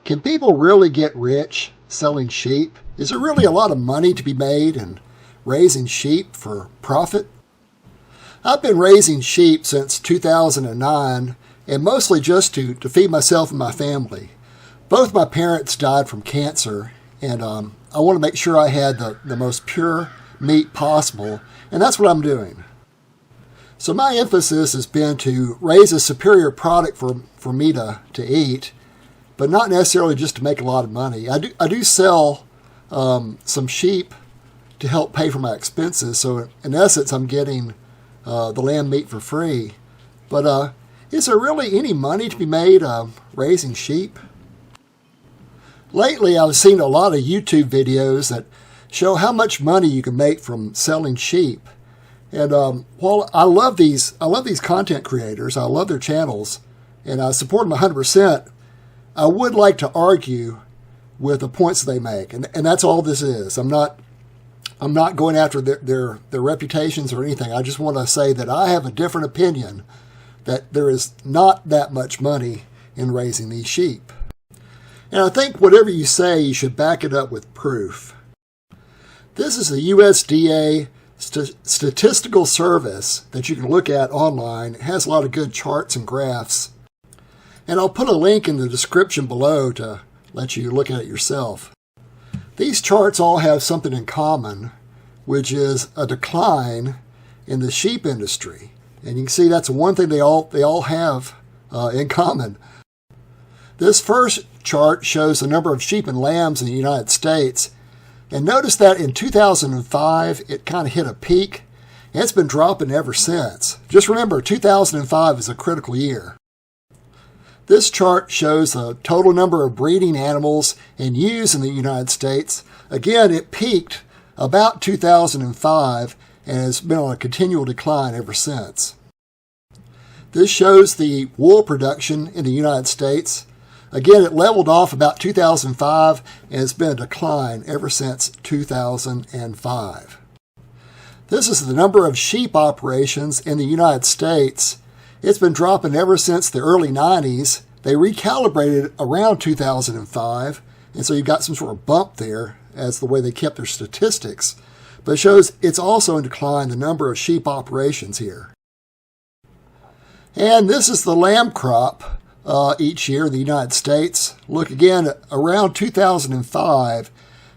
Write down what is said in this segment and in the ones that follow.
Can people really get rich selling sheep? Is there really a lot of money to be made in raising sheep for profit? I've been raising sheep since 2009, and mostly just to feed myself and my family. Both my parents died from cancer, and I want to make sure I had the most pure meat possible, and that's what I'm doing. So my emphasis has been to raise a superior product for me to eat, but not necessarily just to make a lot of money. I do sell some sheep to help pay for my expenses, so in essence I'm getting the lamb meat for free. But is there really any money to be made raising sheep? Lately I've seen a lot of YouTube videos that show how much money you can make from selling sheep. And while I love these content creators, I love their channels, and I support them 100%, I would like to argue with the points they make, and that's all this is. I'm not going after their reputations or anything. I just want to say that I have a different opinion, that there is not that much money in raising these sheep. And I think whatever you say, you should back it up with proof. This is the USDA statistical service that you can look at online. It has a lot of good charts and graphs. And I'll put a link in the description below to let you look at it yourself. These charts all have something in common, which is a decline in the sheep industry. And you can see that's one thing they all have in common. This first chart shows the number of sheep and lambs in the United States. And notice that in 2005, it kind of hit a peak, and it's been dropping ever since. Just remember, 2005 is a critical year. This chart shows the total number of breeding animals and ewes in the United States. Again, it peaked about 2005 and has been on a continual decline ever since. This shows the wool production in the United States. Again, it leveled off about 2005 and it's been a decline ever since 2005. This is the number of sheep operations in the United States. It's been dropping ever since the early 90s. They recalibrated around 2005, and so you've got some sort of bump there as the way they kept their statistics. But it shows it's also in decline, the number of sheep operations here. And this is the lamb crop each year in the United States. Look again, around 2005,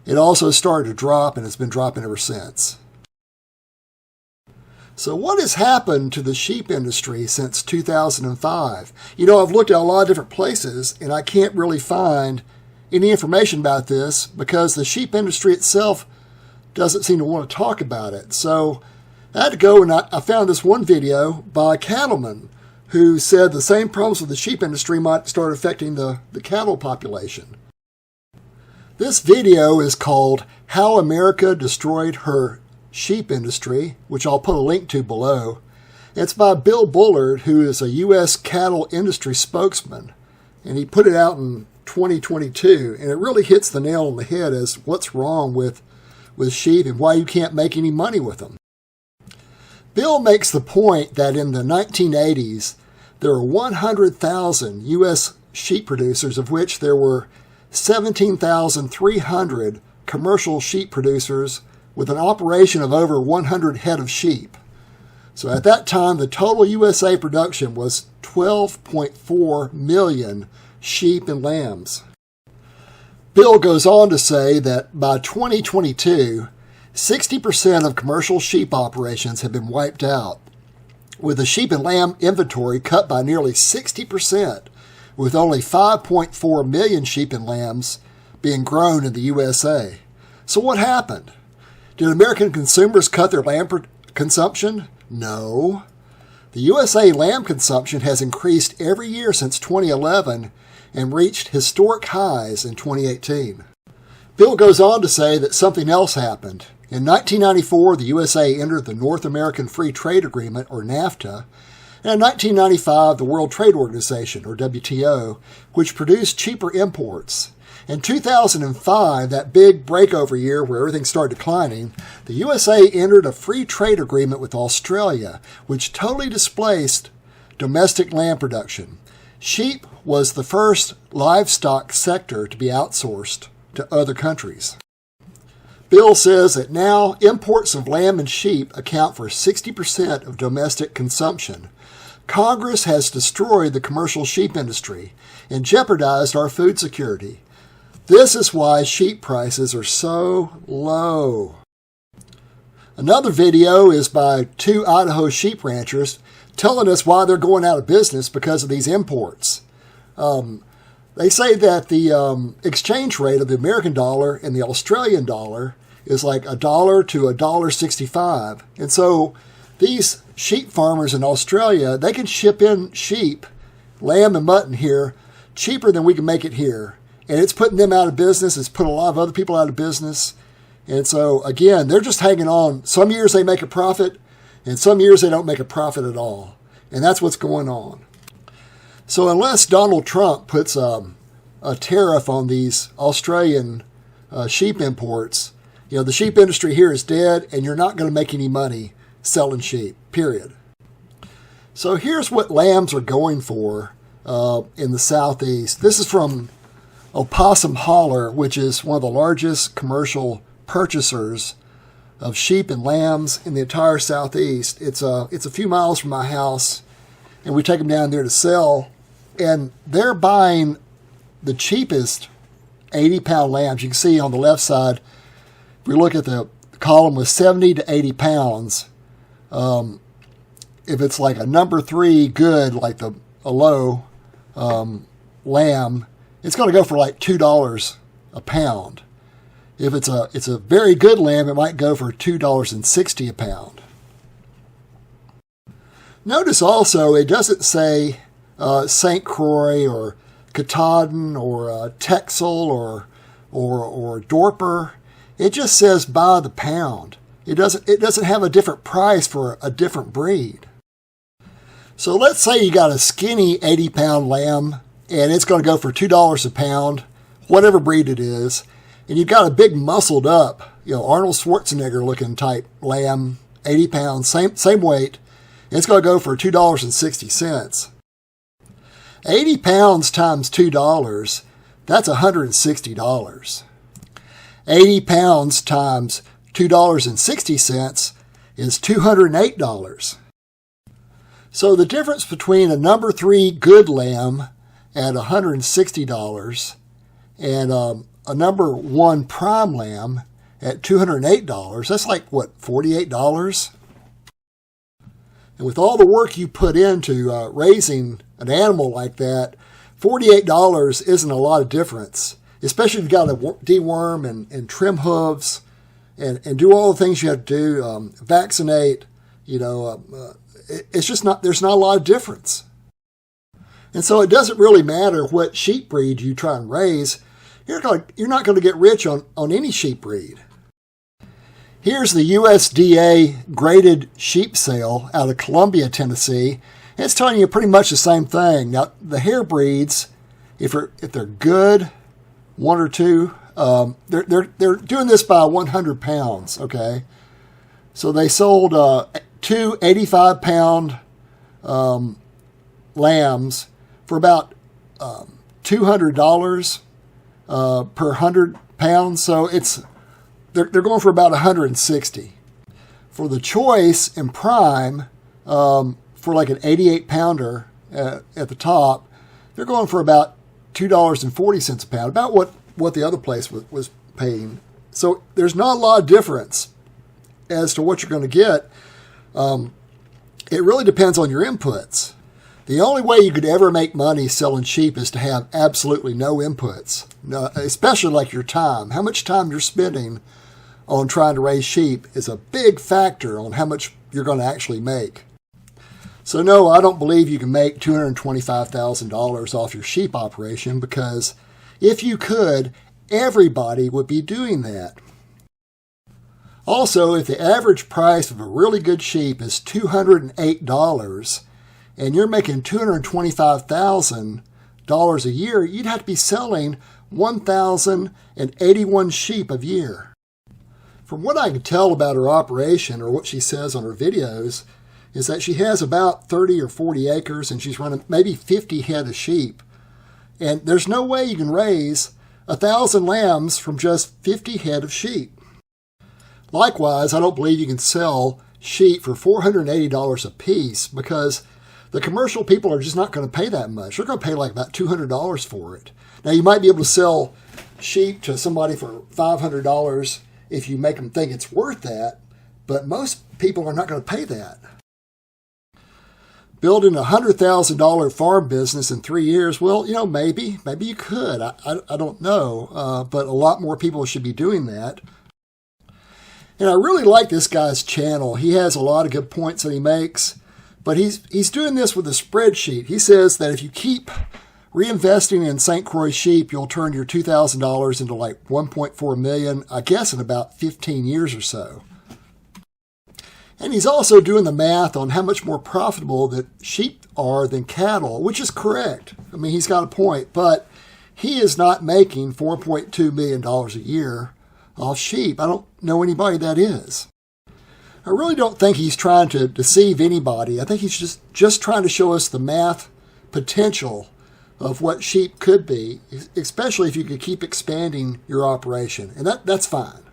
it also started to drop, and it's been dropping ever since. So what has happened to the sheep industry since 2005? You know, I've looked at a lot of different places, and I can't really find any information about this because the sheep industry itself doesn't seem to want to talk about it. So I had to go and I found this one video by a cattleman who said the same problems with the sheep industry might start affecting the cattle population. This video is called How America Destroyed Her Sheep Industry, which I'll put a link to below. It's by Bill Bullard, who is a U.S. cattle industry spokesman, and he put it out in 2022, and it really hits the nail on the head as what's wrong with sheep and why you can't make any money with them. Bill makes the point that in the 1980s, there were 100,000 U.S. sheep producers, of which there were 17,300 commercial sheep producers with an operation of over 100 head of sheep. So at that time, the total USA production was 12.4 million sheep and lambs. Bill goes on to say that by 2022, 60% of commercial sheep operations have been wiped out, with the sheep and lamb inventory cut by nearly 60%, with only 5.4 million sheep and lambs being grown in the USA. So what happened? Did American consumers cut their lamb consumption? No. The USA lamb consumption has increased every year since 2011 and reached historic highs in 2018. Bill goes on to say that something else happened. In 1994, the USA entered the North American Free Trade Agreement, or NAFTA, and in 1995, the World Trade Organization, or WTO, which produced cheaper imports. In 2005, that big breakover year where everything started declining, the USA entered a free trade agreement with Australia, which totally displaced domestic lamb production. sheep was the first livestock sector to be outsourced to other countries. Bill says that now imports of lamb and sheep account for 60% of domestic consumption. Congress has destroyed the commercial sheep industry and jeopardized our food security. This is why sheep prices are so low. Another video is by 2 Idaho sheep ranchers telling us why they're going out of business because of these imports. They say that the exchange rate of the American dollar and the Australian dollar is like $1 to $1.65. And so these sheep farmers in Australia, they can ship in sheep, lamb and mutton here, cheaper than we can make it here. And it's putting them out of business. It's put a lot of other people out of business. And so, again, they're just hanging on. Some years they make a profit, and some years they don't make a profit at all. And that's what's going on. So unless Donald Trump puts a tariff on these Australian sheep imports, the sheep industry here is dead, and you're not going to make any money selling sheep, period. So here's what lambs are going for in the southeast. This is from Opossum Holler, which is one of the largest commercial purchasers of sheep and lambs in the entire southeast. It's a few miles from my house, and we take them down there to sell, and they're buying the cheapest 80-pound lambs. You can see on the left side, if we look at the column with 70 to 80 pounds, if it's like a number 3 good, like a low lamb, it's going to go for like $2 a pound. If it's a very good lamb, it might go for $2.60 a pound. Notice also it doesn't say St. Croix or Katahdin or Texel or Dorper. It just says by the pound. It doesn't have a different price for a different breed. So let's say you got a skinny 80-pound lamb and it's going to go for $2 a pound, whatever breed it is. And you've got a big muscled up, Arnold Schwarzenegger looking type lamb, 80 pounds, same weight. And it's going to go for $2.60. 80 pounds times $2, that's $160. 80 pounds times $2.60 is $208. So the difference between a number 3 good lamb at $160 and a number 1 prime lamb at $208, that's like, what, $48? And with all the work you put into raising an animal like that, $48 isn't a lot of difference, especially if you've got to deworm and trim hooves and do all the things you have to do, vaccinate, it's just not, there's not a lot of difference. And so it doesn't really matter what sheep breed you try and raise. You're not going to get rich on any sheep breed. Here's the USDA graded sheep sale out of Columbia, Tennessee. And it's telling you pretty much the same thing. Now, the hair breeds, if they're good, 1 or 2, they're doing this by 100 pounds, okay? So they sold 2 85-pound lambs for about $200 per 100 pounds. So they're going for about $160. For the choice and prime, for like an 88-pounder at the top, they're going for about $2.40 a pound, about what the other place was paying. So there's not a lot of difference as to what you're going to get. It really depends on your inputs. The only way you could ever make money selling sheep is to have absolutely no inputs, especially like your time. How much time you're spending on trying to raise sheep is a big factor on how much you're going to actually make. So no, I don't believe you can make $225,000 off your sheep operation, because if you could, everybody would be doing that. Also, if the average price of a really good sheep is $208 and you're making $225,000 a year, you'd have to be selling 1,081 sheep a year. From what I can tell about her operation, or what she says on her videos, is that she has about 30 or 40 acres and she's running maybe 50 head of sheep. And there's no way you can raise 1,000 lambs from just 50 head of sheep. Likewise, I don't believe you can sell sheep for $480 a piece because the commercial people are just not going to pay that much. They're going to pay like about $200 for it. Now, you might be able to sell sheep to somebody for $500 if you make them think it's worth that, but most people are not going to pay that. Building a $100,000 farm business in 3 years, well, maybe you could. I don't know, but a lot more people should be doing that. And I really like this guy's channel. He has a lot of good points that he makes, but he's doing this with a spreadsheet. He says that if you keep reinvesting in St. Croix sheep, you'll turn your $2,000 into like $1.4 million, I guess in about 15 years or so. And he's also doing the math on how much more profitable that sheep are than cattle, which is correct. I mean, he's got a point, but he is not making $4.2 million a year off sheep. I don't know anybody that is. I really don't think he's trying to deceive anybody. I think he's just trying to show us the math potential of what sheep could be, especially if you could keep expanding your operation. And that's fine.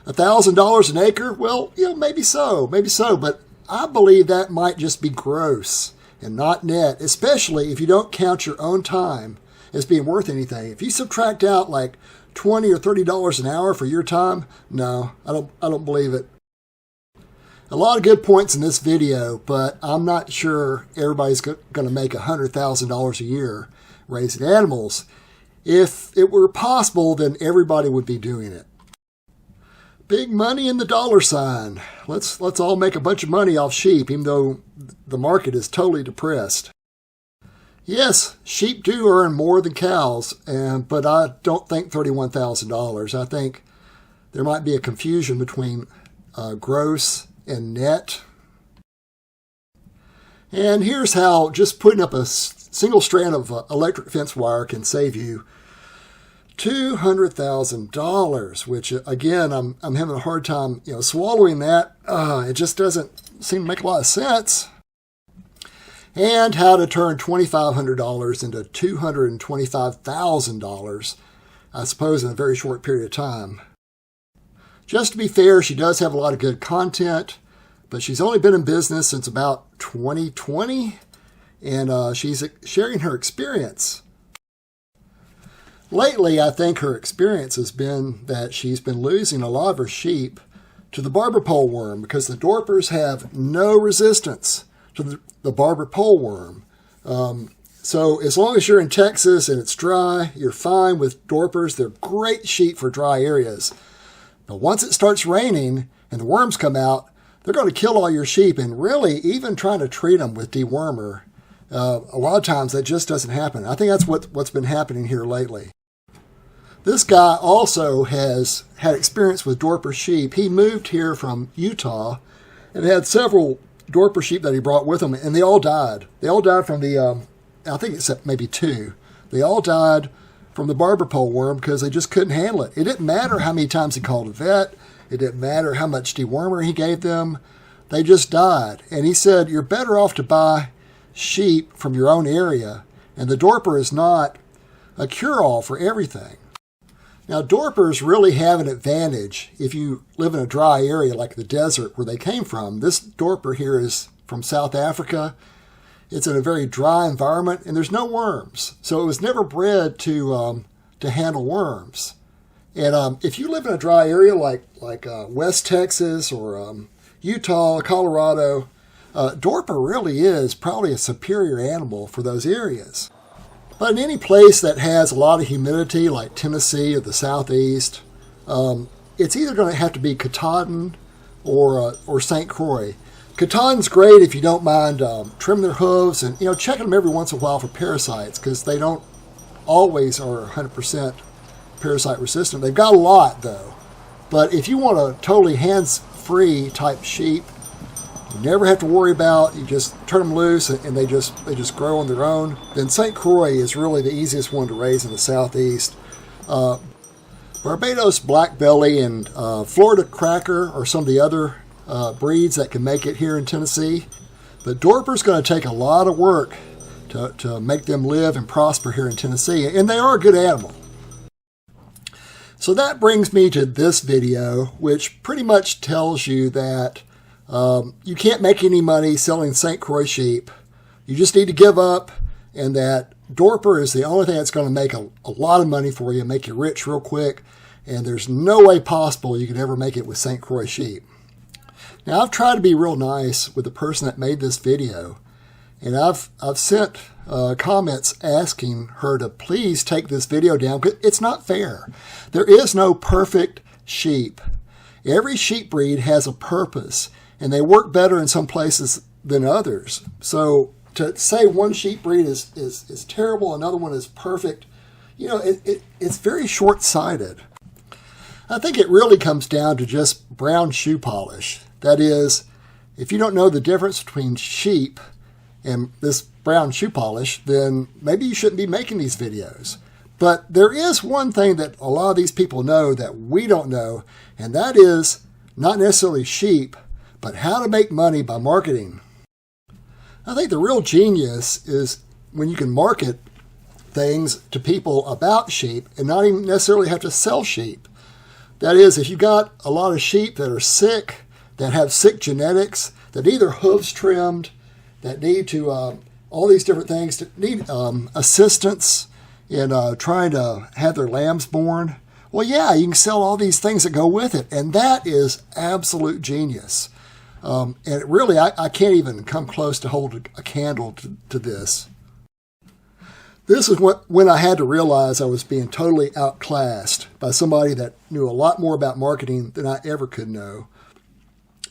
$1,000 an acre? Well, maybe so, but I believe that might just be gross and not net, especially if you don't count your own time as being worth anything. If you subtract out like $20 or $30 an hour for your time, no, I don't believe it. A lot of good points in this video, but I'm not sure everybody's going to make $100,000 a year raising animals. If it were possible, then everybody would be doing it. Big money in the dollar sign. Let's all make a bunch of money off sheep, even though the market is totally depressed. Yes, sheep do earn more than cows, but I don't think $31,000. I think there might be a confusion between gross and net. And here's how just putting up a single strand of electric fence wire can save you $200,000, which again, I'm having a hard time, swallowing that. It just doesn't seem to make a lot of sense. And how to turn $2,500 into $225,000, I suppose, in a very short period of time. Just to be fair, she does have a lot of good content, but she's only been in business since about 2020, and she's sharing her experience. Lately, I think her experience has been that she's been losing a lot of her sheep to the barber pole worm because the dorpers have no resistance to the barber pole worm. So as long as you're in Texas and it's dry, you're fine with dorpers. They're great sheep for dry areas. But once it starts raining and the worms come out, they're going to kill all your sheep. And really, even trying to treat them with dewormer, a lot of times that just doesn't happen. I think that's what's been happening here lately. This guy also has had experience with dorper sheep. He moved here from Utah and had several dorper sheep that he brought with him, and they all died. They all died from the, I think except maybe two. They all died from the barber pole worm because they just couldn't handle it. It didn't matter how many times he called a vet. It didn't matter how much dewormer he gave them. They just died. And he said, you're better off to buy sheep from your own area. And the dorper is not a cure-all for everything. Now, dorpers really have an advantage if you live in a dry area like the desert where they came from. This dorper here is from South Africa. It's in a very dry environment, and there's no worms. So it was never bred to handle worms. And if you live in a dry area like West Texas or Utah, Colorado, dorper really is probably a superior animal for those areas. But in any place that has a lot of humidity, like Tennessee or the Southeast, it's either going to have to be Katahdin or St. Croix. Katahdin's great if you don't mind trimming their hooves and checking them every once in a while for parasites, because they don't always are 100% parasite resistant. They've got a lot though. But if you want a totally hands-free type sheep, you never have to worry about, you just turn them loose and they just grow on their own. Then St. Croix is really the easiest one to raise in the Southeast. Barbados Black Belly and Florida Cracker are some of the other breeds that can make it here in Tennessee. But Dorper's going to take a lot of work to make them live and prosper here in Tennessee. And they are a good animal. So that brings me to this video, which pretty much tells you that you can't make any money selling St. Croix sheep. You just need to give up, and that Dorper is the only thing that's going to make a lot of money for you, make you rich real quick, and there's no way possible you could ever make it with St. Croix sheep. Now, I've tried to be real nice with the person that made this video, and I've sent comments asking her to please take this video down because it's not fair. There is no perfect sheep. Every sheep breed has a purpose, and they work better in some places than others. So to say one sheep breed is terrible, another one is perfect, you know, it's very short-sighted. I think it really comes down to just brown shoe polish. That is, if you don't know the difference between sheep and this brown shoe polish, then maybe you shouldn't be making these videos. But there is one thing that a lot of these people know that we don't know, and that is not necessarily sheep, but how to make money by marketing. I think the real genius is when you can market things to people about sheep and not even necessarily have to sell sheep. That is, if you've got a lot of sheep that are sick, that have sick genetics, that need their hooves trimmed, that need to, all these different things, that need assistance in trying to have their lambs born, well, yeah, you can sell all these things that go with it, and that is absolute genius. And it really, I can't even come close to hold a candle to this. This is when I had to realize I was being totally outclassed by somebody that knew a lot more about marketing than I ever could know.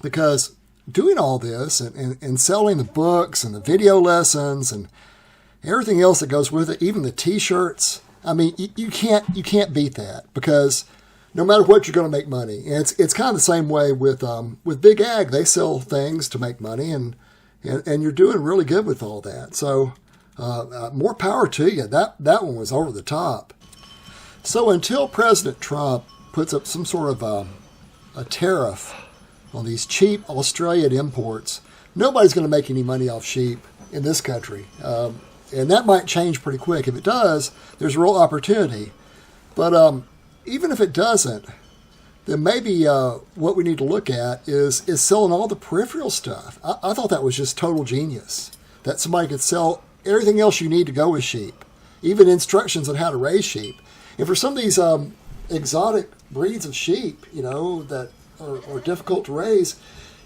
Because doing all this and selling the books and the video lessons and everything else that goes with it, even the T-shirts, I mean, you can't beat that, because no matter what, you're going to make money. And it's kind of the same way with Big Ag. They sell things to make money, and you're doing really good with all that. So more power to you. That one was over the top. So until President Trump puts up some sort of a tariff on these cheap Australian imports, nobody's going to make any money off sheep in this country. And that might change pretty quick. If it does, there's a real opportunity. But even if it doesn't, then maybe what we need to look at is selling all the peripheral stuff. I thought that was just total genius, that somebody could sell everything else you need to go with sheep, even instructions on how to raise sheep. And for some of these exotic breeds of sheep, you know, that are difficult to raise,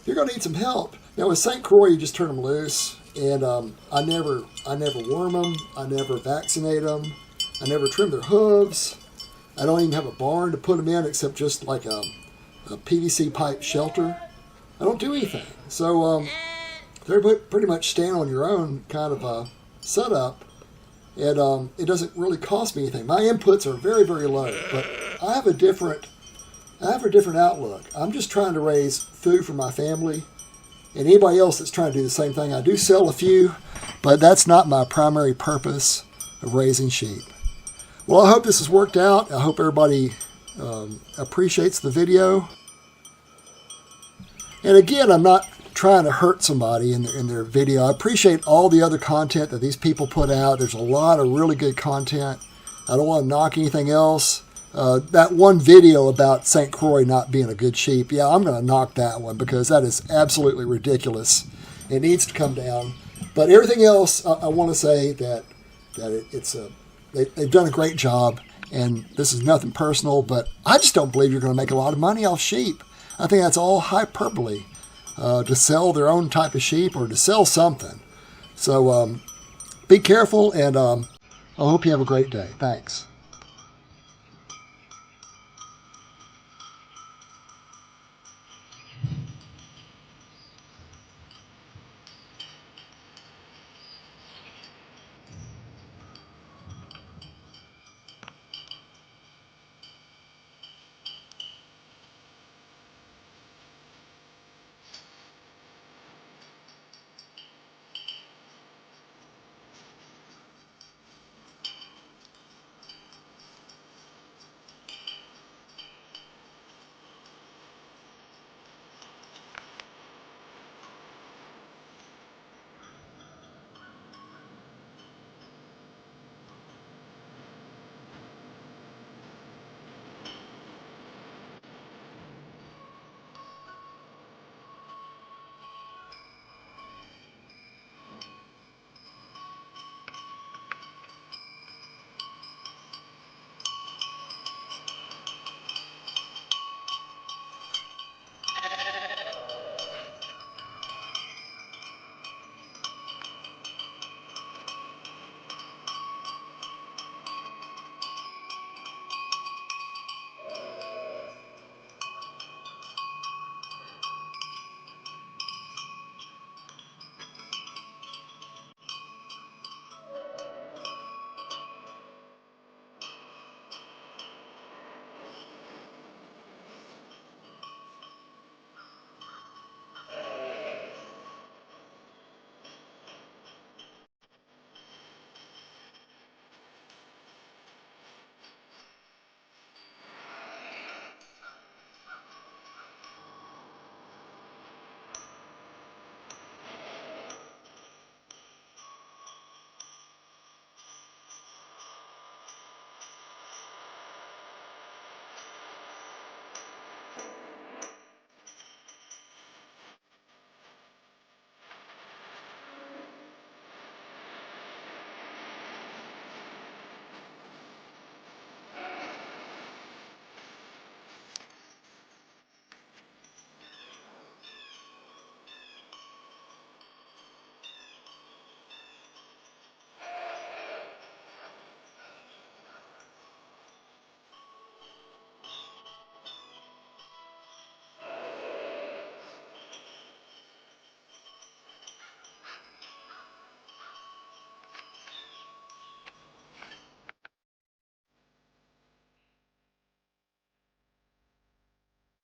you're going to need some help. Now with St. Croix, you just turn them loose, and I never worm them, I never vaccinate them, I never trim their hooves. I don't even have a barn to put them in except just like a PVC pipe shelter. I don't do anything. So they're pretty much stand on your own kind of setup, and it doesn't really cost me anything. My inputs are very, very low, but I have a different outlook. I'm just trying to raise food for my family, and anybody else that's trying to do the same thing. I do sell a few, but that's not my primary purpose of raising sheep. Well, I hope this has worked out. I hope everybody appreciates the video. And again, I'm not trying to hurt somebody in their video. I appreciate all the other content that these people put out. There's a lot of really good content. I don't want to knock anything else. That one video about St. Croix not being a good sheep, yeah, I'm going to knock that one because that is absolutely ridiculous. It needs to come down. But everything else, I want to say that they've done a great job, and this is nothing personal, but I just don't believe you're going to make a lot of money off sheep. I think that's all hyperbole to sell their own type of sheep or to sell something. So be careful, and I hope you have a great day. Thanks.